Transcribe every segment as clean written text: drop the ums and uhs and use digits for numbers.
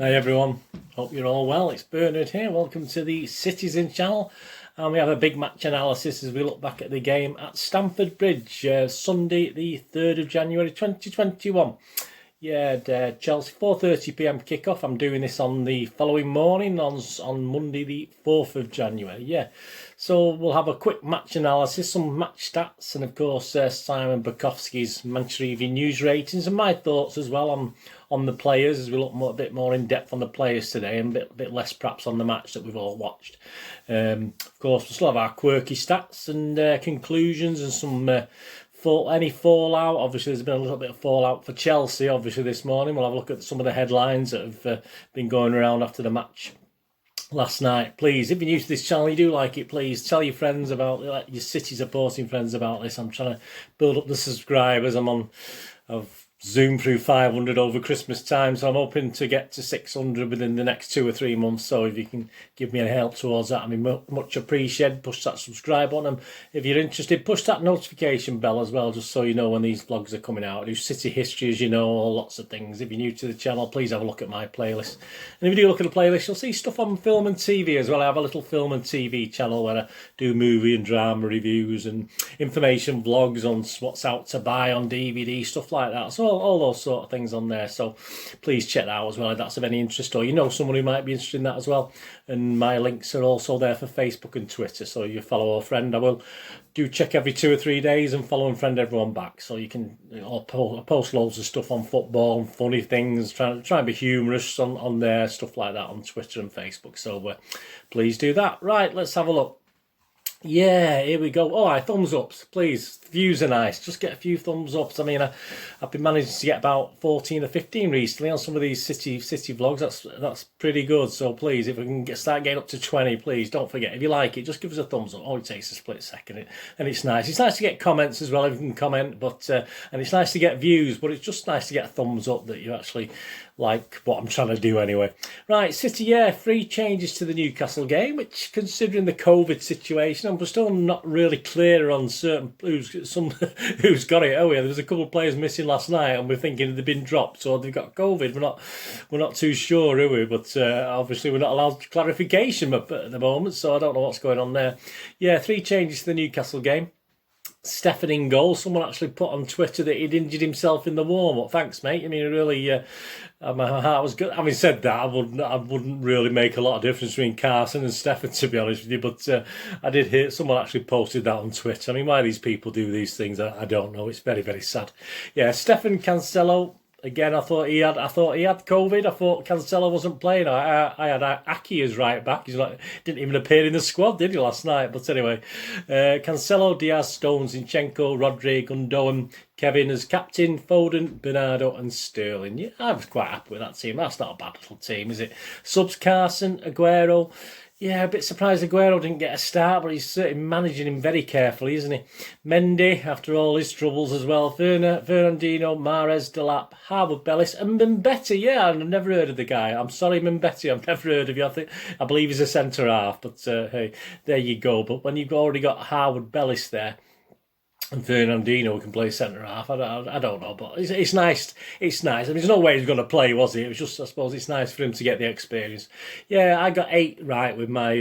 Hi everyone, hope you're all well. It's Bernard here. Welcome to the Citizen channel, and we have a big match analysis as we look back at the game at Stamford Bridge, Sunday the 3rd of January 2021. Chelsea 4:30 p.m. kickoff. I'm doing this on the following morning on Monday the 4th of January. So we'll have a quick match analysis, some match stats, and of course Simon Bukowski's Manchester Evening News ratings and my thoughts as well on the players as we look a bit more in depth on the players today and a bit less perhaps on the match that we've all watched. Of course, we'll still have our quirky stats and conclusions and some any fallout. Obviously, there's been a little bit of fallout for Chelsea, obviously, this morning. We'll have a look at some of the headlines that have been going around after the match last night. Please, if you're new to this channel, you do like it, please tell your friends about, your City supporting friends about this. I'm trying to build up the subscribers. I've zoomed through 500 over Christmas time, so I'm hoping to get to 600 within the next 2 or 3 months. So if you can give me any help towards that, I mean, much appreciated. Push that subscribe button, and if you're interested, push that notification bell as well, just so you know when these vlogs are coming out. I do City history, as you know, lots of things. If you're new to the channel, please have a look at my playlist, and if you do look at the playlist, you'll see stuff on film and TV as well. I have a little film and TV channel where I do movie and drama reviews and information vlogs on what's out to buy on DVD, stuff like that. So all those sort of things on there, so please check that out as well if that's of any interest, or you know someone who might be interested in that as well. And my links are also there for Facebook and Twitter, so you follow or friend. I will do check every 2 or 3 days and follow and friend everyone back, so you can post loads of stuff on football and funny things, try and be humorous on there, stuff like that on Twitter and Facebook. So please do that. Right, let's have a look. Here we go. All right, thumbs ups, please. Views are nice. Just get a few thumbs ups. I mean, I've been managing to get about 14 or 15 recently on some of these city vlogs. That's pretty good. So please, if we can start getting up to 20, please don't forget. If you like it, just give us a thumbs up. All it takes is a split second, and it's nice. It's nice to get comments as well if you can comment, but and it's nice to get views. But it's just nice to get a thumbs up that you actually like what I'm trying to do anyway. Right, City, 3 changes to the Newcastle game, which, considering the COVID situation, I'm still not really clear on certain who's got it. There was a couple of players missing last night, and we're thinking they've been dropped or they've got COVID. We're not too sure, are we? But obviously we're not allowed clarification at the moment, so I don't know what's going on there. 3 changes to the Newcastle game. Stefan in goal. Someone actually put on Twitter that he'd injured himself in the warm-up. Thanks, mate. I mean, really, my heart was good. Having said that, I wouldn't really make a lot of difference between Carson and Stefan, to be honest with you. But I did hear someone actually posted that on Twitter. I mean, why these people do these things, I don't know. It's very, very sad. Stefan Cancelo. Again, I thought he had COVID. I thought Cancelo wasn't playing. I had Aki as right back. He's didn't even appear in the squad, did he, last night? But anyway, Cancelo, Diaz, Stones, Zinchenko, Rodri, Gundogan, Kevin as captain, Foden, Bernardo and Sterling. I was quite happy with that team. That's not a bad little team, is it? Subs Carson, Aguero. A bit surprised Aguero didn't get a start, but he's certainly managing him very carefully, isn't he? Mendy, after all his troubles as well. Fernandinho, Mahrez, Delap, Harwood-Bellis, and Mbetti. I've never heard of the guy. I'm sorry, Mbetti, I've never heard of you. I believe he's a centre-half, but hey, there you go. But when you've already got Harwood-Bellis there, and Fernandinho can play centre-half, I don't know, but it's nice. It's nice. I mean, there's no way he's going to play, was he? It was just, I suppose, it's nice for him to get the experience. I got 8 right with my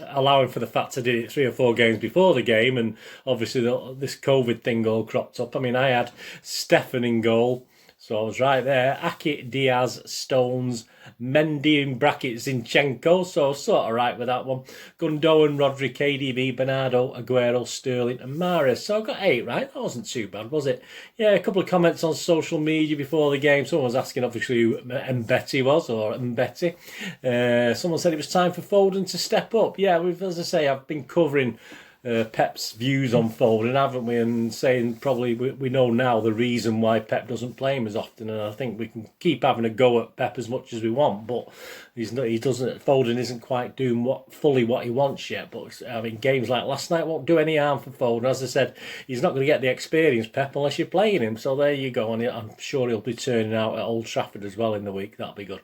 allowing for the fact I did it 3 or 4 games before the game, and obviously this COVID thing all cropped up. I mean, I had Stefan in goal, so I was right there. Aki, Diaz, Stones, Mendy in brackets, Zinchenko, so sort of right with that one. Gundogan, Rodri, KDB, Bernardo, Aguero, Sterling and Mahrez. So I got 8 right. That wasn't too bad, was it? A couple of comments on social media before the game. Someone was asking obviously who Mbetti was, or Mbetti. Someone said it was time for Foden to step up. As I say, I've been covering Pep's views on Foden, haven't we? And saying probably we know now the reason why Pep doesn't play him as often. And I think we can keep having a go at Pep as much as we want, but Foden isn't quite doing fully what he wants yet. But I mean, games like last night won't do any harm for Foden. As I said, he's not going to get the experience, Pep, unless you're playing him. So there you go. And I'm sure he'll be turning out at Old Trafford as well in the week. That'll be good.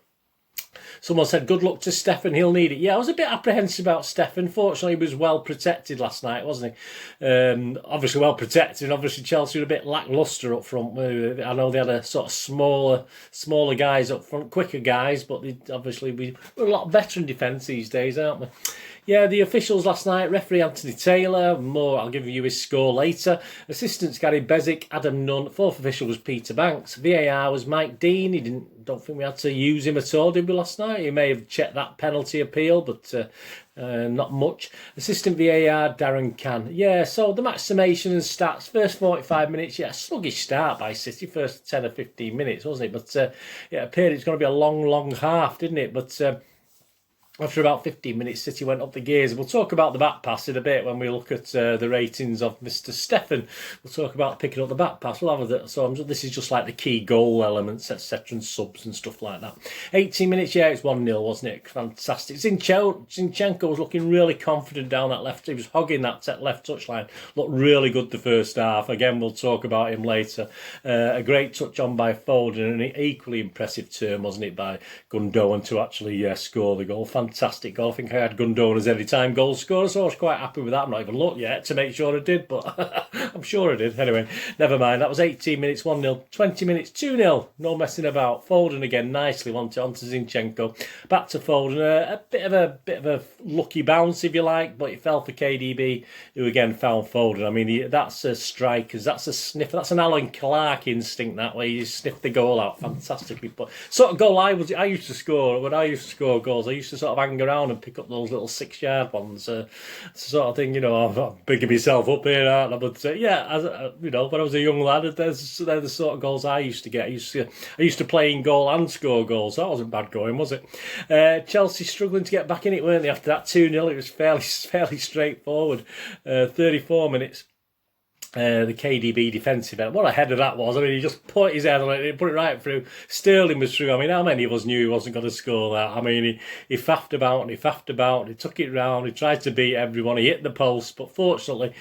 Someone said, good luck to Stefan, he'll need it. Yeah, I was a bit apprehensive about Stefan. Fortunately, he was well protected last night, wasn't he? Obviously well protected, and obviously Chelsea were a bit lacklustre up front. I know they had a sort of smaller guys up front, quicker guys, but obviously we're a lot better in defence these days, aren't we? Yeah, the officials last night, referee Anthony Taylor, I'll give you his score later. Assistants Gary Bezic, Adam Nunn, fourth official was Peter Banks. VAR was Mike Dean. Don't think we had to use him at all, did we, last night? He may have checked that penalty appeal, but not much. Assistant VAR, Darren Cann. Yeah, so the match summation and stats, first 45 minutes, yeah, sluggish start by City, first 10 or 15 minutes, wasn't it? But it appeared it's going to be a long half, didn't it? But after about 15 minutes, City went up the gears. We'll talk about the back pass in a bit when we look at the ratings of Mr. Stefan. We'll talk about picking up the back pass. We'll have this is just like the key goal elements, etc., and subs and stuff like that. 18 minutes, yeah, it's 1-0, wasn't it? Fantastic. Zinchenko was looking really confident down that left. He was hogging that left touchline. Looked really good the first half. Again, we'll talk about him later. A great touch on by Foden, and an equally impressive turn, wasn't it, by Gundogan to actually score the goal. Fantastic goal. I think I had Gundogan as every time goal scorer, so I was quite happy with that. I've not even looked yet to make sure I did, but I'm sure I did. Anyway, never mind. That was 18 minutes, 1-0. 20 minutes, 2-0. No messing about. Foden again, nicely onto Zinchenko. Back to Foden. A bit of a lucky bounce, if you like, but it fell for KDB, who again found Foden. I mean, that's a striker's. That's a sniffer. That's an Alan Clark instinct, that way. You sniff the goal out fantastically. But sort of goal I used to score, when I used to score goals, I used to sort of hang around and pick up those little 6-yard ones, sort of thing. I'm bigging myself up here, aren't I? But yeah, when I was a young lad, they're the sort of goals I used to get. I used to play in goal and score goals. That wasn't bad going, was it? Chelsea struggling to get back in it, weren't they? After that 2-0, it was fairly straightforward. 34 minutes. The KDB defensive end. What a header that was. I mean, he just put his head on it and put it right through. Sterling was through. I mean, how many of us knew he wasn't going to score that? I mean, he faffed about and he faffed about. He took it round. He tried to beat everyone. He hit the post. But fortunately,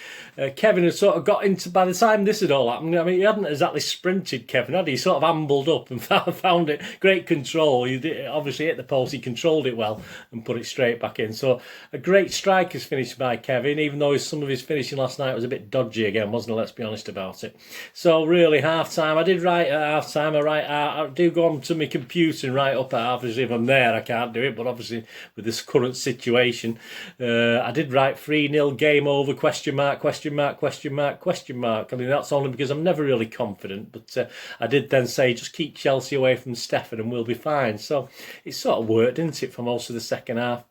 Kevin had sort of got into, by the time this had all happened, I mean, he hadn't exactly sprinted, Kevin, had he? He sort of ambled up and found it. Great control. He obviously hit the post. He controlled it well and put it straight back in. So a great striker's finish by Kevin, even though some of his finishing last night was a bit dodgy again, wasn't it? Let's be honest about it. So really, half time. I did write at half time. I do go on to my computer and write up at half. Obviously, if I'm there, I can't do it. But obviously, with this current situation, I did write 3-0 game over ? Question mark. I mean, that's only because I'm never really confident. But I did then say just keep Chelsea away from Stefan and we'll be fine. So it sort of worked, didn't it, for most of the second half.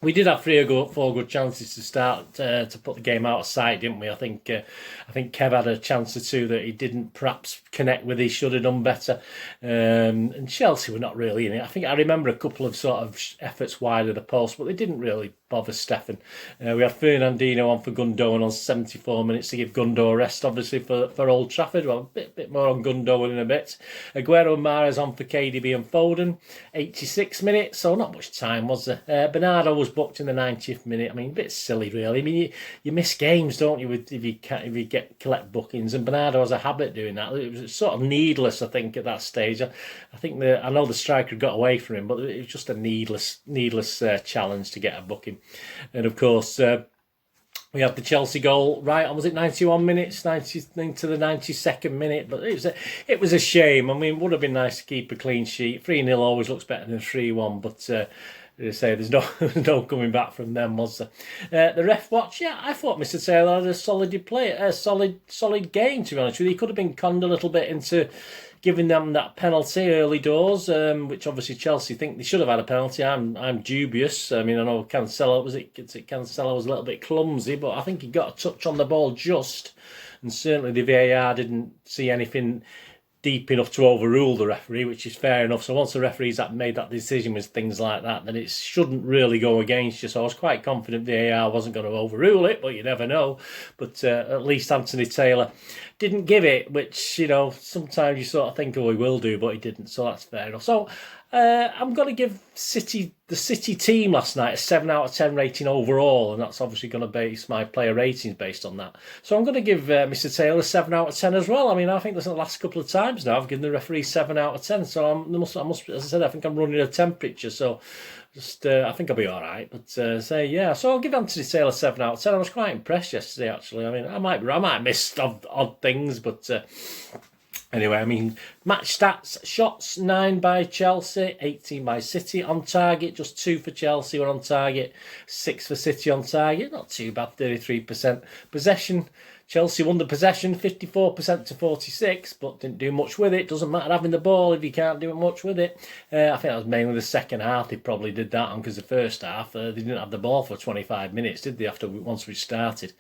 We did have 3 or 4 good chances to start to put the game out of sight, didn't we? I think Kev had a chance or 2 that he didn't perhaps connect with. He should have done better. And Chelsea were not really in it. I think I remember a couple of sort of efforts wide of the post, but they didn't really bother Stefan. We had Fernandinho on for Gundogan on 74 minutes to give Gundo a rest, obviously, for Old Trafford. Well, a bit more on Gundogan in a bit. Aguero and Mahrez on for KDB and Foden. 86 minutes, so not much time, was there? Bernardo was booked in the 90th minute. I mean, a bit silly, really. I mean, you miss games, don't you, if you collect bookings, and Bernardo has a habit doing that. It was sort of needless, I think, at that stage. I know the striker got away from him, but it was just a needless challenge to get a booking. And of course, we had the Chelsea goal right on, was it 91 minutes, 90 into the 92nd minute? But it was a shame. I mean, it would have been nice to keep a clean sheet. 3-0 always looks better than 3-1, but as I say, there's no coming back from them, was there? The ref watch, yeah, I thought Mr. Taylor had a solid game, to be honest with you. He could have been conned a little bit into giving them that penalty early doors, which obviously Chelsea think they should have had a penalty. I'm dubious. I mean, I know Cancelo was a little bit clumsy, but I think he got a touch on the ball just, and certainly the VAR didn't see anything deep enough to overrule the referee, which is fair enough. So once the referees that made that decision with things like that, then it shouldn't really go against you. So I was quite confident VAR wasn't going to overrule it, but you never know. But at least Anthony Taylor didn't give it, which, sometimes you sort of think, oh, he will do, but he didn't. So that's fair enough. So I'm going to give the City team last night a 7 out of 10 rating overall, and that's obviously going to base my player ratings based on that. So I'm going to give Mr. Taylor a 7 out of 10 as well. I mean, I think this is the last couple of times now I've given the referee 7 out of 10. So I must, as I said, I think I'm running a temperature. So I think I'll be all right. But yeah. So I'll give Anthony Taylor 7 out of 10. I was quite impressed yesterday, actually. I mean, I might have missed odd things, but. Anyway, I mean, match stats, shots 9 by Chelsea, 18 by City. On target, just 2 for Chelsea were on target, 6 for City on target. Not too bad, 33%. Possession, Chelsea won the possession, 54% to 46%, but didn't do much with it. Doesn't matter having the ball if you can't do much with it. I think that was mainly the second half they probably did that on, because the first half they didn't have the ball for 25 minutes, did they, once we started.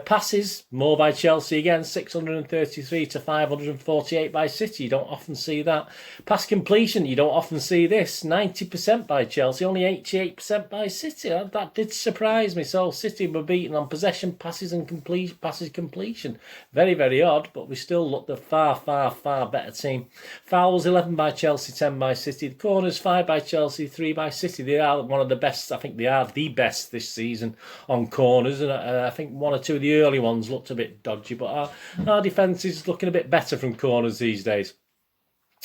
Passes, more by Chelsea again, 633 to 548 by City. You don't often see that. Pass completion, you don't often see this. 90% by Chelsea, only 88% by City. That did surprise me. So City were beaten on possession, passes and completion. Very, very odd, but we still looked a far, far, far better team. Fouls 11 by Chelsea, 10 by City. The corners 5 by Chelsea, 3 by City. They are one of the best. I think they are the best this season on corners, and I think 1 or 2 of the early ones looked a bit dodgy, but our defence is looking a bit better from corners these days.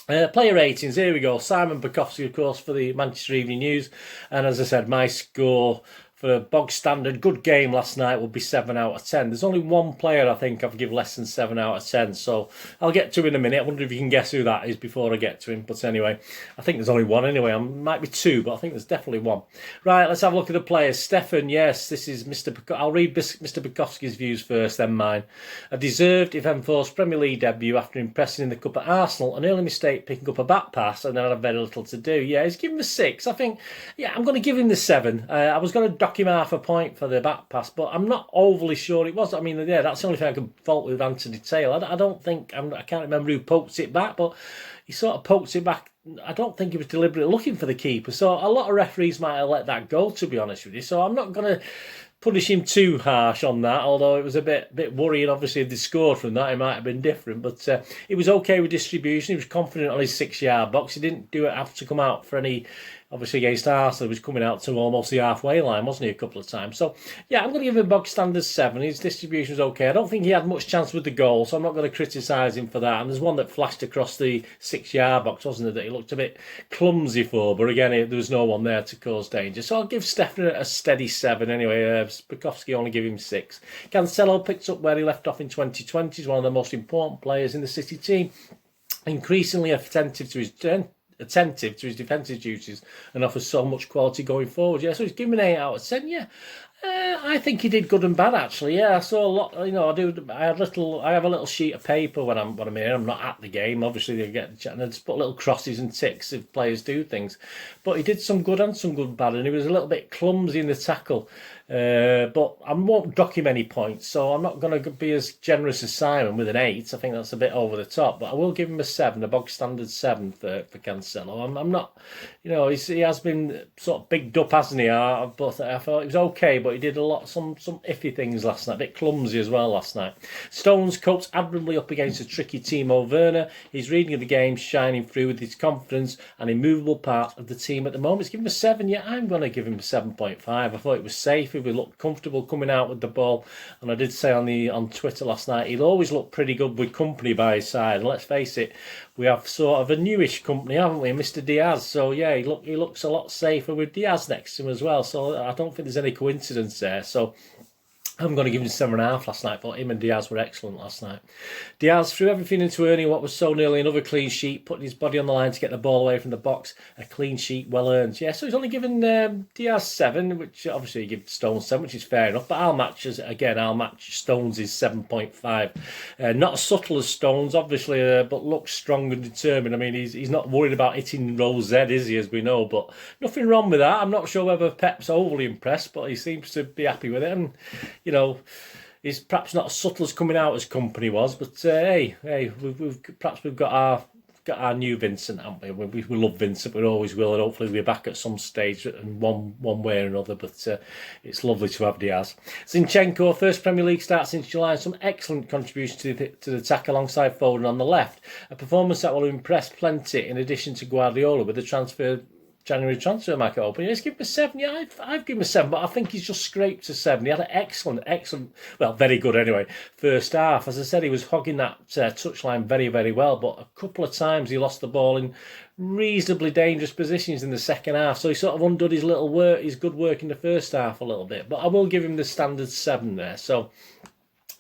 Player ratings, here we go. Simon Bukowski, of course, for the Manchester Evening News, and as I said, my score for a bog standard good game last night will be 7 out of 10. There's only one player I think I've given less than 7 out of 10, so I'll get to in a minute. I wonder if you can guess who that is before I get to him. But anyway, I think there's only one anyway. It might be 2, but I think there's definitely one. Right, let's have a look at the players. Stefan, yes, this is I'll read Mr. Bukowski's views first, then mine. A deserved, if enforced, Premier League debut after impressing in the Cup at Arsenal. An early mistake picking up a back pass and then had very little to do. Yeah, he's given him a 6. I think, yeah, I'm going to give him the 7. I was going to dock him half a point for the back pass, but I'm not overly sure it was. I mean, yeah, that's the only thing I can fault with Anthony Taylor. I don't think, I can't remember who poked it back, but he sort of poked it back. I don't think he was deliberately looking for the keeper. So a lot of referees might have let that go, to be honest with you. So I'm not going to punish him too harsh on that, although it was a bit worrying. Obviously, if they scored from that, it might have been different. But he was okay with distribution. He was confident on his 6-yard box. He didn't have to come out for any. Obviously, against Arsenal, he was coming out to almost the halfway line, wasn't he, a couple of times? So, yeah, I'm going to give him a bog standard 7. His distribution was okay. I don't think he had much chance with the goal, so I'm not going to criticise him for that. And there's one that flashed across the 6-yard box, wasn't there, that he looked a bit clumsy for, but again, there was no one there to cause danger. So I'll give Stefan a steady 7 anyway. Bukowski only give him 6. Cancelo picked up where he left off in 2020. He's one of the most important players in the City team. Increasingly attentive to his defensive duties and offers so much quality going forward. Yeah, so he's given an 8 out of 10. Yeah, I think he did good and bad actually. Yeah, I saw a lot. You know, I have a little sheet of paper when I'm here. I'm not at the game. Obviously, they get the chat, and I just put little crosses and ticks if players do things. But he did some good and some good and bad, and he was a little bit clumsy in the tackle. But I won't dock him any points, so I'm not going to be as generous as Simon with an 8. I think that's a bit over the top, but I will give him a 7, a bog standard 7 for Cancelo. I'm not, you know, he has been sort of bigged up, hasn't he? But I thought it was okay, but he did some iffy things last night, a bit clumsy as well last night. Stones copes admirably up against a tricky Timo Werner. His reading of the game shining through with his confidence and immovable part of the team at the moment. He's given him a 7. Yeah, I'm going to give him a 7.5. I thought it was safe. We looked comfortable coming out with the ball, and I did say on Twitter last night he'll always look pretty good with company by his side. And let's face it, we have sort of a newish company, haven't we, Mr. Diaz? So yeah, he looks a lot safer with Diaz next to him as well. So I don't think there's any coincidence there. So I'm going to give him 7.5 last night. But him and Diaz were excellent last night. Diaz threw everything into earning what was so nearly another clean sheet, putting his body on the line to get the ball away from the box. A clean sheet, well earned. Yeah, so he's only given Diaz 7, which obviously he gives Stones 7, which is fair enough. But I'll match Stones' 7.5. Not as subtle as Stones, obviously, but looks strong and determined. I mean, he's not worried about hitting row Z, is he, as we know? But nothing wrong with that. I'm not sure whether Pep's overly impressed, but he seems to be happy with it. And you know, he's perhaps not as subtle as coming out as company was, but hey, we've got our got our new Vincent, haven't we? We love Vincent, we always will, and hopefully we'll be back at some stage in one way or another, but it's lovely to have Diaz. Zinchenko, first Premier League start since July, some excellent contribution to the attack alongside Foden on the left. A performance that will have impressed plenty in addition to Guardiola with the January transfer market open. He's given me 7. Yeah, I've given him a 7, but I think he's just scraped to 7. He had an excellent, well, very good anyway, first half. As I said, he was hogging that touchline very, very well, but a couple of times he lost the ball in reasonably dangerous positions in the second half. So he sort of undid his good work in the first half a little bit. But I will give him the standard 7 there. So,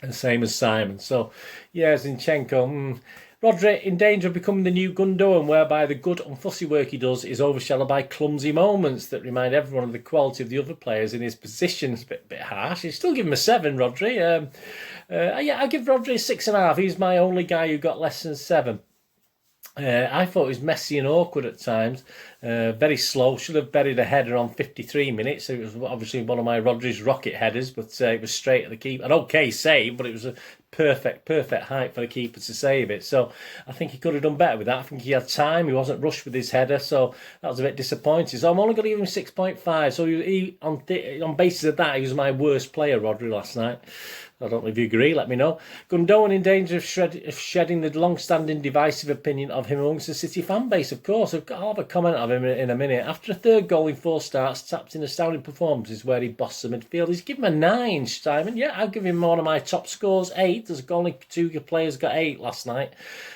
and same as Simon. So, yeah, Zinchenko. Rodri in danger of becoming the new Gundogan, whereby the good and fussy work he does is overshadowed by clumsy moments that remind everyone of the quality of the other players in his position. It's a bit harsh. You still give him a 7, Rodri. Yeah, I give Rodri a 6.5. He's my only guy who got less than 7. I thought it was messy and awkward at times. Very slow. Should have buried a header on 53 minutes. It was obviously one of my Rodri's rocket headers, but it was straight at the keeper. An okay save, but it was a perfect height for the keeper to save it. So I think he could have done better with that. I think he had time. He wasn't rushed with his header, so that was a bit disappointing. So I'm only going to give him 6.5. So he on basis of that, he was my worst player, Rodri, last night. I don't know if you agree, let me know. Gundogan in danger of shedding the long-standing divisive opinion of him amongst the City fan base, of course. I'll have a comment of him in a minute. After a third goal in 4 starts, tapped in astounding performances where he bossed the midfield. He's given him a 9, Simon. Yeah, I'll give him one of my top scores, 8. There's only 2 players got 8 last night.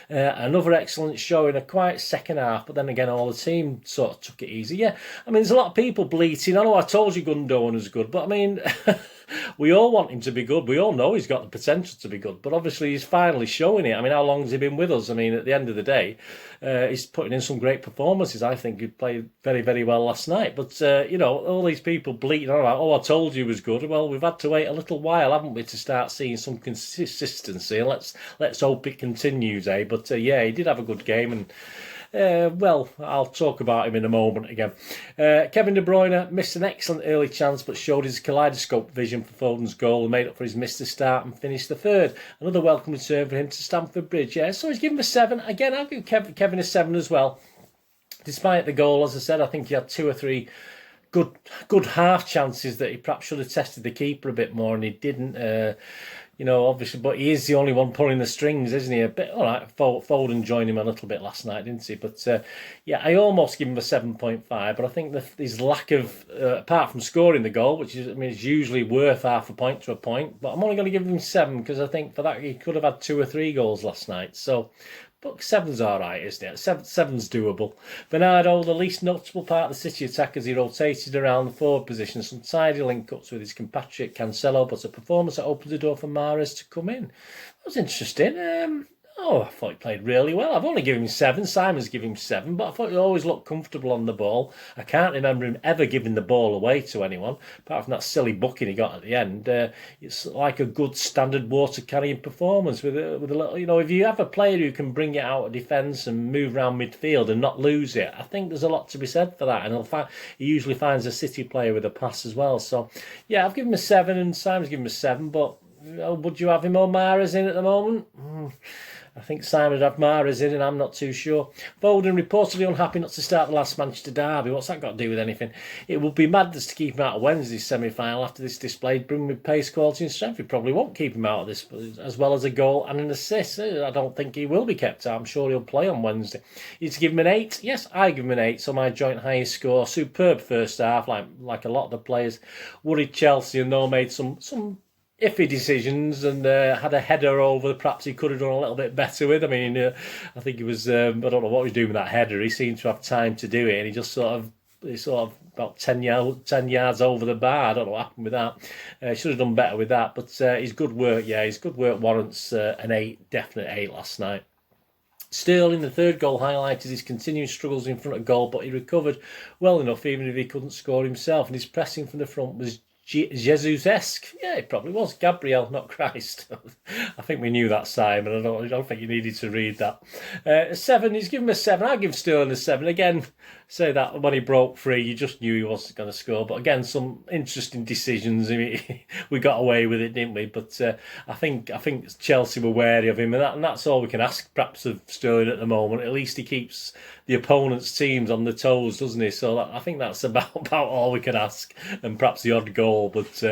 Another excellent show in a quiet second half, but then again, all the team sort of took it easy. Yeah, I mean, there's a lot of people bleating. I know I told you Gundogan was good, but I mean... We all want him to be good. We all know he's got the potential to be good. But obviously he's finally showing it. I mean, how long has he been with us? I mean, at the end of the day, he's putting in some great performances. I think he played very, very well last night. But, all these people bleating on about, I told you he was good. Well, we've had to wait a little while, haven't we, to start seeing some consistency. And let's hope it continues, eh? But, yeah, he did have a good game and... well, I'll talk about him in a moment again. Kevin De Bruyne missed an excellent early chance but showed his kaleidoscope vision for Foden's goal and made up for his miss to start and finished the third. Another welcome return for him to Stamford Bridge. Yeah, so he's given him a 7. Again, I'll give Kevin a 7 as well. Despite the goal, as I said, I think he had 2 or 3 good half chances that he perhaps should have tested the keeper a bit more, and he didn't. Obviously, but he is the only one pulling the strings, isn't he? A bit, all right, Foden joined him a little bit last night, didn't he? But, yeah, I almost give him a 7.5, but I think his lack of, apart from scoring the goal, which is, I mean, it's usually worth half a point to a point, but I'm only going to give him 7 because I think for that he could have had 2 or 3 goals last night. So, but 7's all right, isn't it? 7's doable. Bernardo, the least notable part of the City attack as he rotated around the forward position. Some tidy link-ups with his compatriot Cancelo, but a performance that opened the door for Mahrez to come in. That was interesting. I thought he played really well. I've only given him 7. Simon's given him 7, but I thought he always looked comfortable on the ball. I can't remember him ever giving the ball away to anyone, apart from that silly booking he got at the end. It's like a good standard water-carrying performance with a little, if you have a player who can bring it out of defence and move around midfield and not lose it, I think there's a lot to be said for that. And he usually finds a City player with a pass as well. So, yeah, I've given him a 7 and Simon's given him a 7, but would you have him or Mahrez in at the moment? I think Simon would have Mahrez in, and I'm not too sure. Foden reportedly unhappy not to start the last Manchester derby. What's that got to do with anything? It would be madness to keep him out of Wednesday's semi-final after this display, bring with pace, quality and strength. He probably won't keep him out of this, as well as a goal and an assist. I don't think he will be kept out. I'm sure he'll play on Wednesday. You to give him an 8? Yes, I give him an 8. So my joint highest score. Superb first half, like a lot of the players. Worried Chelsea and though made some iffy decisions and had a header over perhaps he could have done a little bit better with. I mean, I think he was, I don't know what he was doing with that header. He seemed to have time to do it and he just sort of about 10 yards over the bar. I don't know what happened with that. Should have done better with that, but his good work warrants an 8, definite 8 last night. Sterling, the third goal, highlighted his continuing struggles in front of goal, but he recovered well enough even if he couldn't score himself, and his pressing from the front was Jesus-esque. Yeah, it probably was. Gabriel, not Christ. I think we knew that, Simon. I don't think you needed to read that. 7, he's given him a 7. I'll give Sterling a 7. Again, say that when he broke free, you just knew he wasn't going to score. But again, some interesting decisions. I mean, we got away with it, didn't we? But I think Chelsea were wary of him, and that's all we can ask, perhaps, of Sterling at the moment. At least he keeps the opponent's teams on the toes, doesn't he? So I think that's about all we can ask, and perhaps the odd goal. But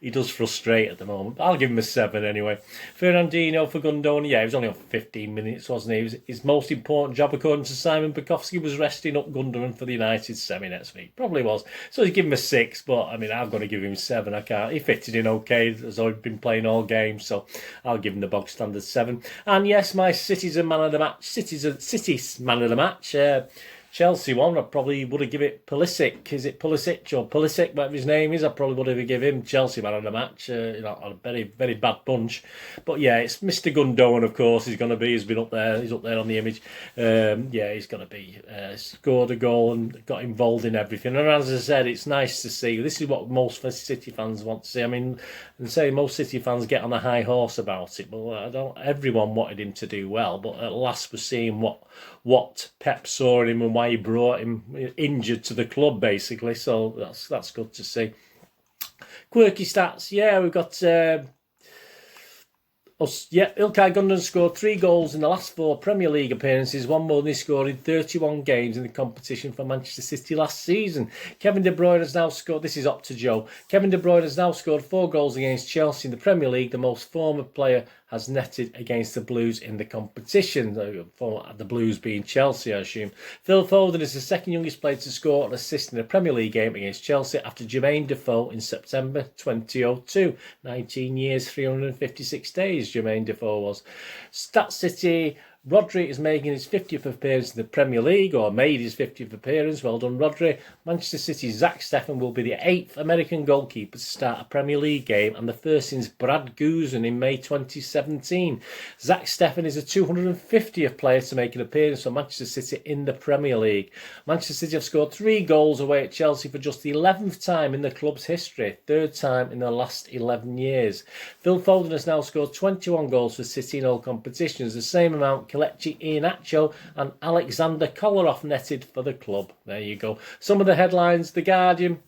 he does frustrate at the moment. I'll give him a 7 anyway. Fernandinho for Gundona, yeah, he was only on for 15 minutes, wasn't he? His most important job, according to Simon Bukowski, was resting up Gundogan for the United semi next week. Probably was. So he's given him a 6, but I mean, I've got to give him 7. I can't. He fitted in okay, as I've been playing all games, so I'll give him the bog standard 7. And yes, my City's man of the match. City's man of the match. Chelsea one, I probably would have given it Pulisic. Is it Pulisic or Pulisic, whatever his name is? I probably would have given him Chelsea man of the match. A very, very bad bunch. But yeah, it's Mr. Gundogan, of course. He's going to be. He's been up there. He's up there on the image. Yeah, he's going to be. Scored a goal and got involved in everything. And as I said, it's nice to see. This is what most City fans want to see. I mean, and say most City fans get on a high horse about it, but everyone wanted him to do well. But at last, we're seeing what Pep saw in him and why he brought him injured to the club, basically. So that's good to see. Quirky stats, yeah, we've got Ilkay Gundogan scored 3 goals in the last 4 Premier League appearances, one more than he scored in 31 games in the competition for Manchester City last season. Kevin De Bruyne has now scored, this is up to Joe, Kevin De Bruyne has now scored 4 goals against Chelsea in the Premier League, the most former player has netted against the Blues in the competition. The Blues being Chelsea, I assume. Phil Foden is the second youngest player to score an assist in a Premier League game against Chelsea after Jermaine Defoe in September 2002. 19 years, 356 days, Jermaine Defoe was. Stat City, Rodri is making his 50th appearance in the Premier League, or made his 50th appearance. Well done, Rodri. Manchester City's Zach Steffen will be the 8th American goalkeeper to start a Premier League game, and the first since Brad Guzan in May 2017. Zach Steffen is the 250th player to make an appearance for Manchester City in the Premier League. Manchester City have scored 3 goals away at Chelsea for just the 11th time in the club's history, 3rd time in the last 11 years. Phil Foden has now scored 21 goals for City in all competitions, the same amount Kelechi Iheanacho and Alexander Kolarov netted for the club. There you go. Some of the headlines. The Guardian.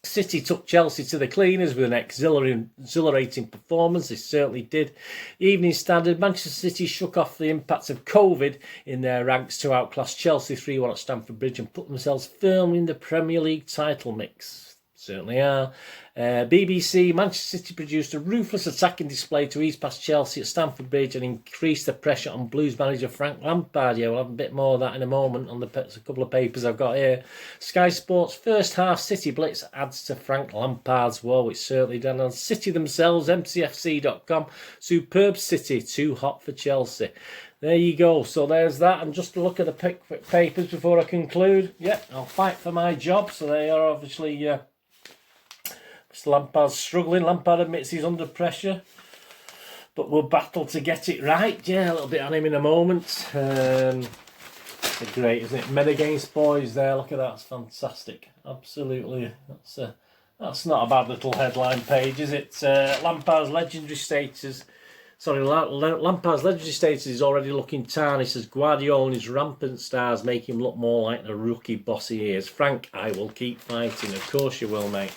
City took Chelsea to the cleaners with an exhilarating performance. They certainly did. Evening Standard. Manchester City shook off the impact of COVID in their ranks to outclass Chelsea 3-1 at Stamford Bridge and put themselves firmly in the Premier League title mix. Certainly are. BBC, Manchester City produced a ruthless attacking display to ease past Chelsea at Stamford Bridge and increase the pressure on Blues manager Frank Lampard. Yeah, we'll have a bit more of that in a moment on a couple of papers I've got here. Sky Sports, first half City blitz adds to Frank Lampard's woe. Which certainly done. On City themselves, mcfc.com, superb City, too hot for Chelsea. There you go. So there's that. And just to look at the papers before I conclude. Yeah, I'll fight for my job. So they are obviously... Mr. Lampard's struggling. Lampard admits he's under pressure, but we'll battle to get it right. Yeah, a little bit on him in a moment. Great, isn't it? Men against boys there. Look at that. It's fantastic. Absolutely. That's not a bad little headline page, is it? Lampard's legendary status... Lampard's legendary status is already looking tarnished as Guardiola and his rampant stars make him look more like the rookie boss he is. Frank, I will keep fighting. Of course you will, mate.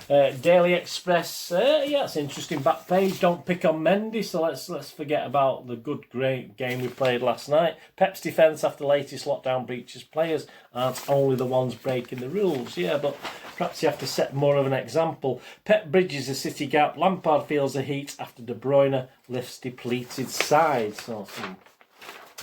Daily Express, yeah, it's an interesting back page. Don't pick on Mendy, so let's forget about the great game we played last night. Pep's defence after latest lockdown breaches. Players aren't only the ones breaking the rules. Yeah, but perhaps you have to set more of an example. Pep bridges the City gap. Lampard feels the heat after De Bruyne lifts depleted side. So some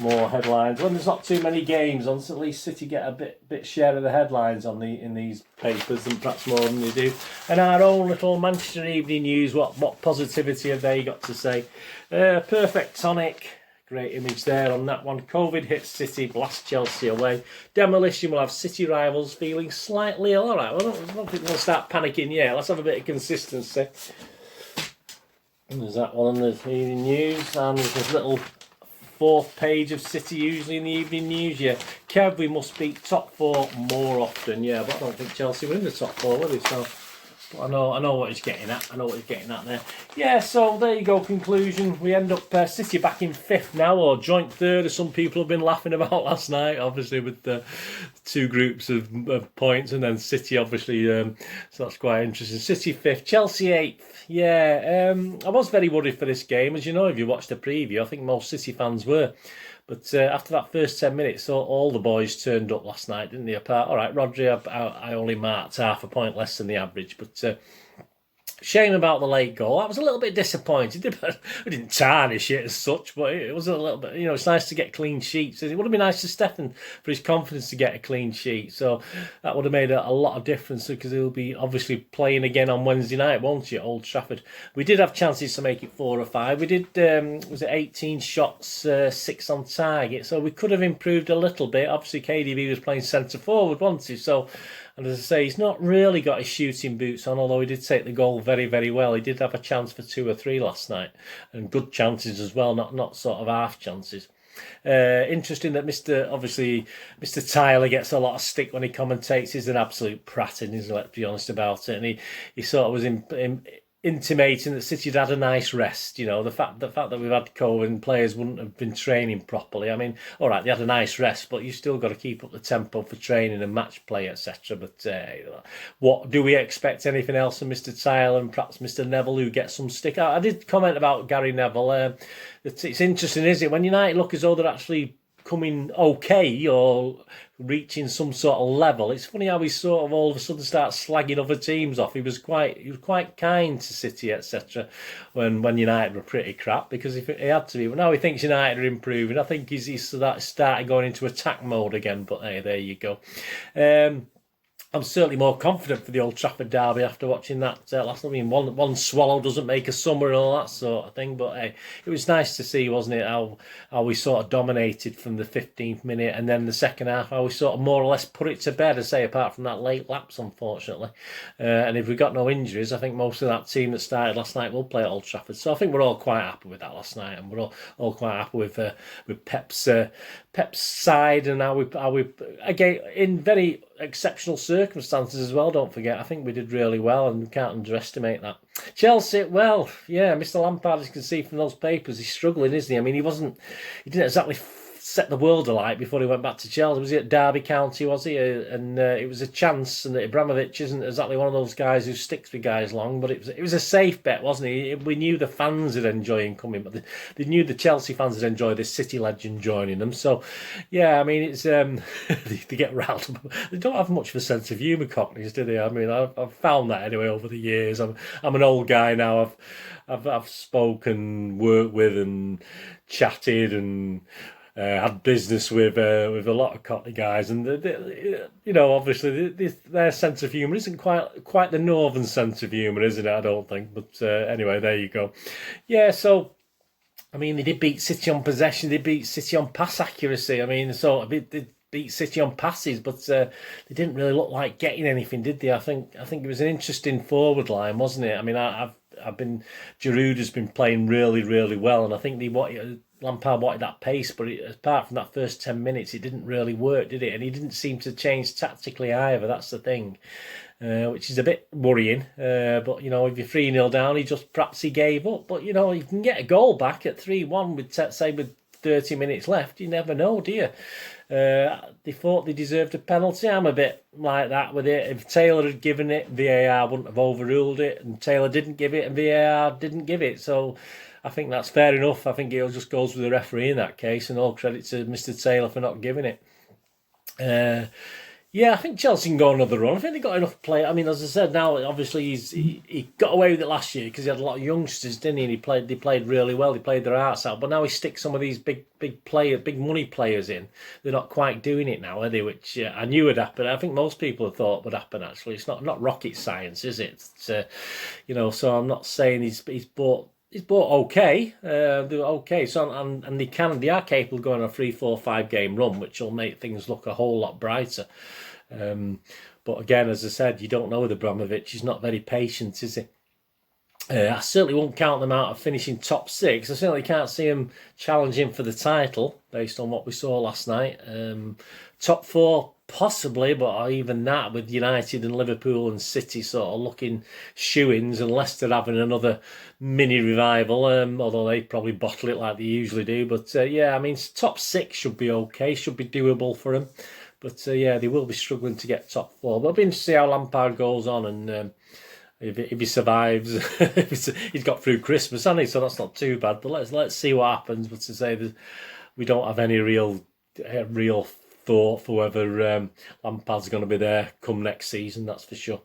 more headlines. When there's not too many games on, so at least City get a bit share of the headlines in these papers, and perhaps more than they do. And our own little Manchester Evening News, what positivity have they got to say? Perfect tonic. Great image there on that one. COVID hits City, blast Chelsea away. Demolition will have City rivals feeling slightly ill. All right, well, I don't think we'll start panicking yet. Let's have a bit of consistency. And there's that one on the Evening News, and there's this little 4th page of City usually in the Evening News. Yeah, Kev, we must beat top 4 more often. Yeah, but I don't think Chelsea were in the top 4, will they? So I know what he's getting at. I know what he's getting at there. Yeah, so there you go, conclusion. We end up City back in 5th now, or joint 3rd, as some people have been laughing about last night, obviously with the 2 groups of points, and then City, obviously, so that's quite interesting. City 5th, Chelsea 8th. Yeah, I was very worried for this game. As you know, if you watched the preview, I think most City fans were. But after that first 10 minutes, all the boys turned up last night, didn't they? Apart, all right, Rodri, I only marked half a point less than the average, but shame about the late goal. I was a little bit disappointed. We didn't tarnish it as such, but it was a little bit, it's nice to get clean sheets. It would have been nice to Stefan for his confidence to get a clean sheet. So that would have made a lot of difference, because he'll be obviously playing again on Wednesday night, won't he, at Old Trafford. We did have chances to make it 4 or 5. We did, was it 18 shots, 6 on target. So we could have improved a little bit. Obviously, KDB was playing centre forward, wasn't he? So, and as I say, he's not really got his shooting boots on, although he did take the goal very, very well. He did have a chance for 2 or 3 last night, and good chances as well, not sort of half chances. Interesting that Mr. Tyler gets a lot of stick when he commentates. He's an absolute prat, and let's be honest about it. And he sort of was intimating that City had a nice rest. The fact that we've had COVID and players wouldn't have been training properly. I mean, all right, they had a nice rest, but you still got to keep up the tempo for training and match play, etc. But what do we expect? Anything else from Mr. Tyler and perhaps Mr. Neville, who gets some stick? I did comment about Gary Neville. It's interesting, isn't it, when United look as though they're actually coming okay or reaching some sort of level. It's funny how he sort of all of a sudden starts slagging other teams off. He was quite kind to City, etc. when United were pretty crap, because he had to be. But now he thinks United are improving. I think he's started going into attack mode again. But hey, there you go. I'm certainly more confident for the Old Trafford derby after watching that last night. I mean, one swallow doesn't make a summer and all that sort of thing. But hey, it was nice to see, wasn't it, how we sort of dominated from the 15th minute, and then the second half, how we sort of more or less put it to bed, I say, apart from that late lapse, unfortunately. And if we got no injuries, I think most of that team that started last night will play at Old Trafford. So I think we're all quite happy with that last night, and we're all quite happy with Pep's side, and how we again in very exceptional circumstances as well. Don't forget, I think we did really well, and we can't underestimate that. Chelsea, well, yeah, Mr. Lampard, as you can see from those papers, he's struggling, isn't he? I mean, he didn't exactly set the world alight before he went back to Chelsea. Was he at Derby County, was he? And it was a chance, and Abramovich isn't exactly one of those guys who sticks with guys long, but it was a safe bet, wasn't he? We knew the fans would enjoy him coming, but they knew the Chelsea fans would enjoy this City legend joining them. So, yeah, I mean, it's they get riled up. They don't have much of a sense of humour, Cockneys, do they? I mean, I've found that anyway over the years. I'm an old guy now. I've spoken, worked with, and chatted, and had business with a lot of Cockney guys, and obviously their sense of humour isn't quite the northern sense of humour, isn't it? I don't think. But anyway, there you go. Yeah, so I mean, they did beat City on possession. They beat City on pass accuracy. I mean, so they beat City on passes, but they didn't really look like getting anything, did they? I think it was an interesting forward line, wasn't it? I mean, Giroud has been playing really, really well, and I think Lampard wanted that pace, but apart from that first 10 minutes, it didn't really work, did it? And he didn't seem to change tactically either. That's the thing, which is a bit worrying. But, if you're 3-0 down, perhaps he gave up. But, you can get a goal back at 3-1 with 30 minutes left. You never know, do you? They thought they deserved a penalty. I'm a bit like that with it. If Taylor had given it, VAR wouldn't have overruled it, and Taylor didn't give it, and VAR didn't give it. So I think that's fair enough. I think it just goes with the referee in that case, and all credit to Mr. Taylor for not giving it. Yeah, I think Chelsea can go another run. I think they got enough play. I mean, as I said, now obviously he got away with it last year because he had a lot of youngsters, didn't he? And they played really well. They played their hearts out. But now he sticks some of these big money players in. They're not quite doing it now, are they? Which I knew would happen. I think most people have thought would happen. Actually, it's not rocket science, is it? It's, so I'm not saying he's bought. He's bought okay. They're okay. So and they are capable of going on a 3, 4, 5 game run, which will make things look a whole lot brighter. But again, as I said, you don't know with Abramovich. He's not very patient, is he? I certainly won't count them out of finishing top 6. I certainly can't see him challenging for the title based on what we saw last night. Top 4, Possibly, but even that, with United and Liverpool and City sort of looking shoo-ins, and Leicester having another mini revival, although they probably bottle it like they usually do. But yeah, I mean, top 6 should be okay, should be doable for them. But yeah, they will be struggling to get top 4. But it'll be interesting to see how Lampard goes on, and if he survives. He's got through Christmas, hasn't he? So that's not too bad. But let's see what happens. But to say that we don't have any real thought for whether Lampard's going to be there come next season, that's for sure.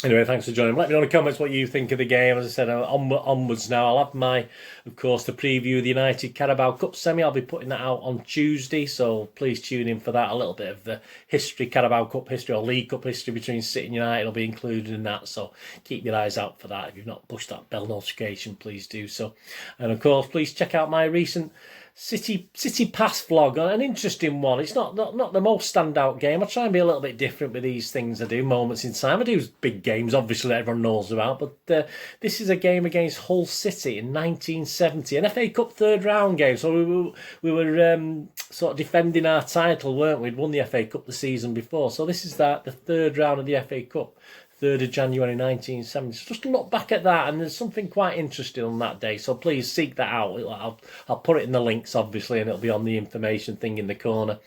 Anyway, thanks for joining. Let me know in the comments what you think of the game. As I said, onwards now. I'll have of course, the preview of the United Carabao Cup semi. I'll be putting that out on Tuesday, so please tune in for that. A little bit of the history, Carabao Cup history or League Cup history between City and United will be included in that, so keep your eyes out for that. If you've not pushed that bell notification, please do so. And of course, please check out my recent City Pass vlog, an interesting one. It's not the most standout game. I try and be a little bit different with these things I do, moments in time. I do big games, obviously, that everyone knows about, but this is a game against Hull City in 1970, an FA Cup third round game. So we were sort of defending our title, weren't we? We'd won the FA Cup the season before. So this is the third round of the FA Cup. 3rd of January 1970. So just look back at that, and there's something quite interesting on that day, so please seek that out. I'll put it in the links, obviously, and it'll be on the information thing in the corner.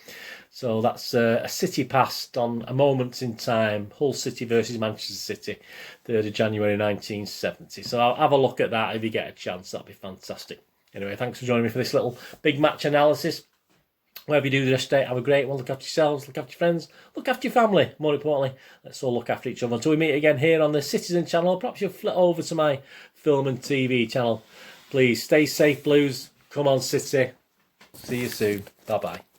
So that's a City Past on a moment in time, Hull City versus Manchester City, 3rd of January 1970. So I'll have a look at that if you get a chance. That'd be fantastic. Anyway, thanks for joining me for this little big match analysis. Whatever you do the rest of the day, have a great one. Look after yourselves, look after your friends, look after your family. More importantly, let's all look after each other. Until we meet again here on the Citizen channel, perhaps you'll flit over to my film and TV channel. Please stay safe, Blues. Come on, City. See you soon. Bye-bye.